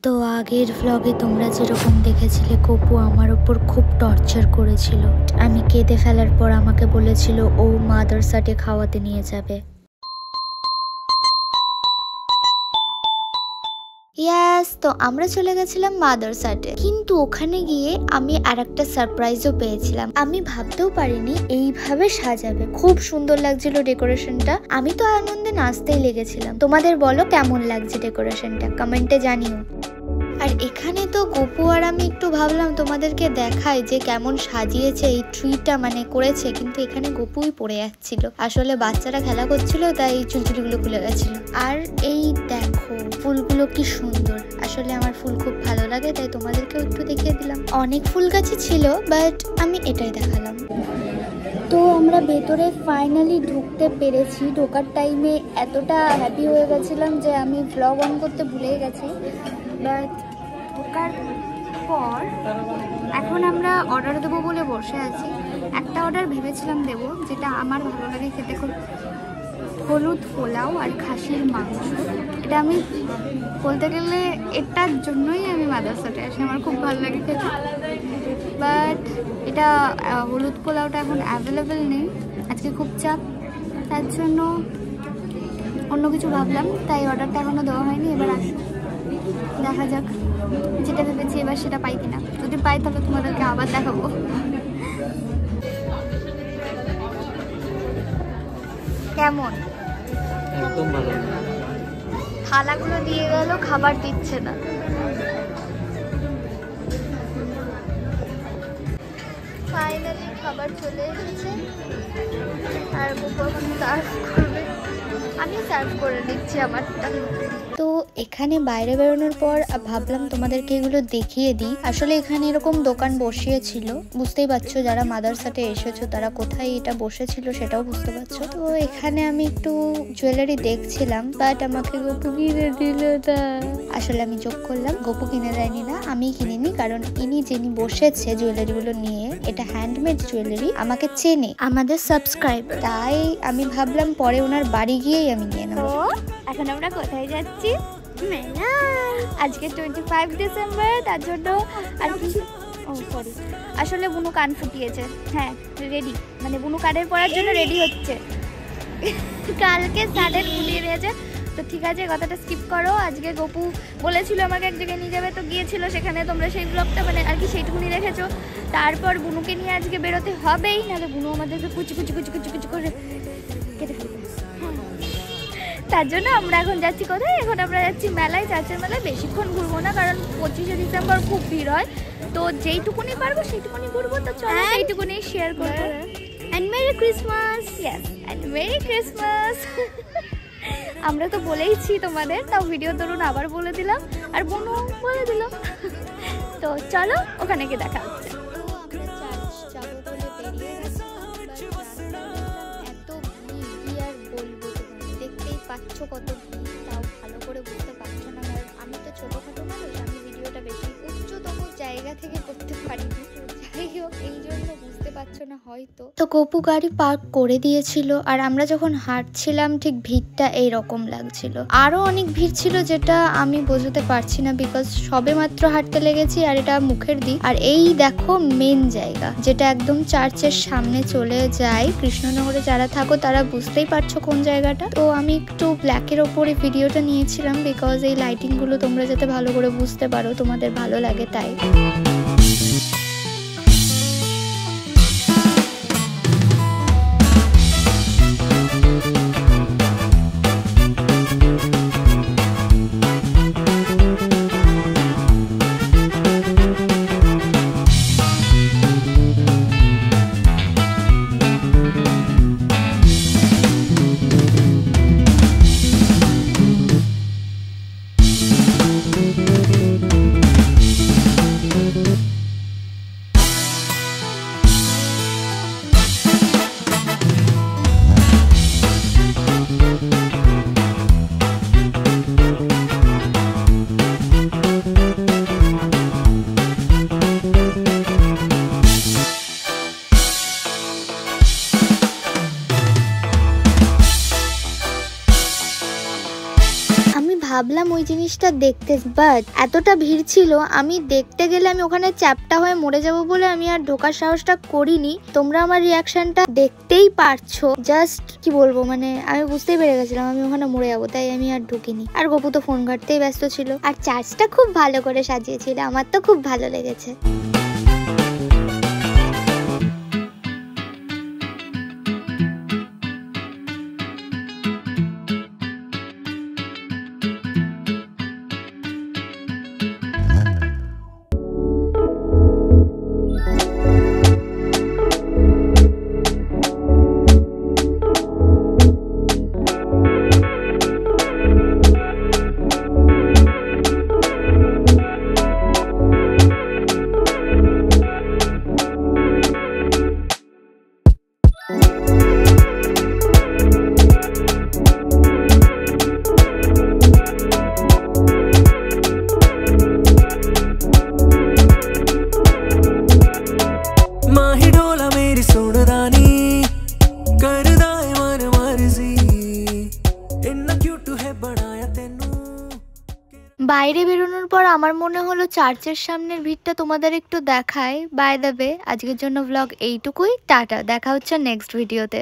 তো আগের ভ্লগে তোমরা যেরকম দেখেছিলে গপু আমার ওপর খুব টর্চার করেছিল। আমি কেঁদে ফেলার পর আমাকে বলেছিল ও মাদারসাটে খাওয়াতে নিয়ে যাবে। ইয়াস, তো আমরা চলে গেছিলাম মাদারসাটে, কিন্তু ওখানে গিয়ে আমি আর একটা সারপ্রাইজও পেয়েছিলাম। আমি ভাবতেও পারিনি এইভাবে সাজাবে। খুব সুন্দর লাগছিল ডেকোরেশনটা। আমি তো আনন্দে নাচতেই লেগেছিলাম। তোমাদের বলো কেমন লাগছে ডেকোরেশনটা, কমেন্টে জানিও। আর এখানে তো গপু আর আমি একটু ভাবলাম তোমাদেরকে দেখাই যে কেমন সাজিয়েছে এই ট্রিটা, মানে করেছে, কিন্তু এখানে গপুই পড়ে যাচ্ছিল। আসলে বাচ্চারা খেলা করছিল তাই এই চুলচুলিগুলো খুলে গেছিল। আর এই দেখো ফুলগুলো কি সুন্দর। আসলে আমার ফুল খুব ভালো লাগে তাই তোমাদেরকেও একটু দেখিয়ে দিলাম। অনেক ফুল গাছই ছিল বাট আমি এটাই দেখালাম। তো আমরা ভেতরে ফাইনালি ঢুকতে পেরেছি। ঢোকার টাইমে এতটা হ্যাপি হয়ে গেছিলাম যে আমি ভ্লগ অন করতে ভুলেই গেছি। বাট ঢোকার পর এখন আমরা অর্ডার দেবো বলে বসে আছি। একটা অর্ডার ভেবেছিলাম দেবো, যেটা আমার ভালো লাগে খেতে, খুব হলুদ পোলাও আর খাসির মাংস। এটা আমি বলতে গেলে এটার জন্যই আমি মাদারসাটে আসি, আমার খুব ভালো লাগে খেতে। বাট এটা হলুদ পোলাওটা এখন অ্যাভেলেবেল নেই, আজকে খুব চাপ, তার জন্য অন্য কিছু ভাবলাম, তাই অর্ডারটা এখনও দেওয়া হয়নি। এবার আসি, দেখা যাক যেটা ভেবেছি এবার সেটা পাই কিনা। যদি পাই তাহলে তোমাদেরকে আবার দেখাবো। কেমন? একদম ভালো। থালাগুলো দিয়ে গেল, খাবার দিচ্ছে না। ফাইনালি খাবার চলে এসেছে আর এখন সার্ভ করবে। আমি সার্ভ করে দিচ্ছি আমারটা। তো এখানে বাইরে বেরোনোর পর ভাবলাম তোমাদেরকে এগুলো দেখিয়ে দিই। আসলে এখানে এরকম দোকান বসিয়েছিল, বুঝতেই পারছো যারা মাদারসাটে এসেছো তারা কোথায় এটা বসেছিল সেটাও বুঝতে পারছো। তো এখানে আমি একটু জুয়েলারি দেখছিলাম, বাট আমাকে গপু কিনে দিল না। আসলে আমি যোগ করলাম, গপু কিনে দেয়নি না, আমি কিনিনি, কারণ ইনি যিনি বসেছে জুয়েলারিগুলো নিয়ে, এটা হ্যান্ডমেড জুয়েলারি, আমাকে চেনে, আমাদের সাবস্ক্রাইব, তাই আমি ভাবলাম পরে ওনার বাড়ি গিয়েই আমি নিয়ে নেবো। এখন আমরা কোথায় যাচ্ছি? আজকে 25 ডিসেম্বর, তার জন্য আর কি, ও সরি, আসলে বুনু কান ফুটিয়েছে। হ্যাঁ রেডি, মানে বুনু কানের পরার জন্য রেডি হচ্ছে। কালকে সাডেন ফুটিয়ে দিয়েছে, তো ঠিক আছে কথাটা স্কিপ করো। আজকে গপু বলেছিল আমাকে এক জায়গায় নিয়ে যাবে, তো গিয়েছিল সেখানে, তোমরা সেই ব্লগটা মানে আর কি সেইটুকুনি দেখেছো। তারপর বুনুকে নিয়ে আজকে বেরোতে হবেই, নাহলে বুনু আমাদেরকে কুচি কুচি কুচি কুচি কুচি করে কেটে ফেলবে। তার জন্য আমরা এখন যাচ্ছি কোথায়? এখন আমরা যাচ্ছি মেলায়, চার্চের মেলায়। বেশিক্ষণ ঘুরবো না, কারণ 25শে ডিসেম্বর খুব ভিড় হয়, তো যেইটুকুনি পারবো সেইটুকুনি ঘুরবো। তো চলো সেইটুকুনি শেয়ার করবো। And merry Christmas. Yes, and merry Christmas. আমরা তো বলেইছি তোমাদের, তাও ভিডিও ধরুন আবার বলে দিলাম, আর বোনও বলে দিল। তো চলো ওখানে গিয়ে দেখা হচ্ছে। পাচ্ছ কত ভিড়, তাও ভালো করে বুঝতে পারছো না, কারণ আমি তো ছোটখাটো মানুষ, আমি ভিডিওটা বেশি উচ্চতম জায়গা থেকে করতে পারিনি, যাই হোক এই জন্য বুঝতে পারছো না হয়তো। তো গপু গাড়ি পার্ক করে দিয়েছিল, আর আমরা যখন হাঁটছিলাম ঠিক ভিড়টা এইরকম লাগছিল। আরো অনেক ভিড় ছিল যেটা আমি বোঝাতে পারছি না, বিকজ সবে মাত্র হাঁটতে লেগেছি, আর এটা মুখের দিক। আর এই দেখো মেন জায়গা, যেটা একদম চার্চের সামনে চলে যায়। কৃষ্ণনগরে যারা থাকো তারা বুঝতেই পারছো কোন জায়গাটা। তো আমি একটু ব্ল্যাকের ওপরে ভিডিওটা নিয়েছিলাম, বিকজ এই লাইটিং গুলো তোমরা যাতে ভালো করে বুঝতে পারো, তোমাদের ভালো লাগে তাই। জিনিসটা দেখতে, বাট এতটা ভিড় ছিল আমি দেখতে গেলে আমি ওখানে চ্যাপটা হয়ে মরে যাব বলে আমি আর ঢোকার সাহসটা করিনি। তোমরা আমার রিয়াকশনটা দেখতেই পারছো, জাস্ট কি বলবো, মানে আমি বুঝতেই পেরে গেছিলাম আমি ওখানে মরে যাবো, তাই আমি আর ঢুকিনি। আর গপু তো ফোন ঘাটতেই ব্যস্ত ছিল। আর চার্চটা খুব ভালো করে সাজিয়েছিল, আমার তো খুব ভালো লেগেছে। বাইরে বেরোনোর পর আমার মনে হলো চার্চের সামনের ভিড়টা তোমাদের একটু দেখায়। বাই দ্য ওয়ে, আজকের জন্য ব্লগ এইটুকুই। টাটা, দেখা হচ্ছে নেক্সট ভিডিওতে।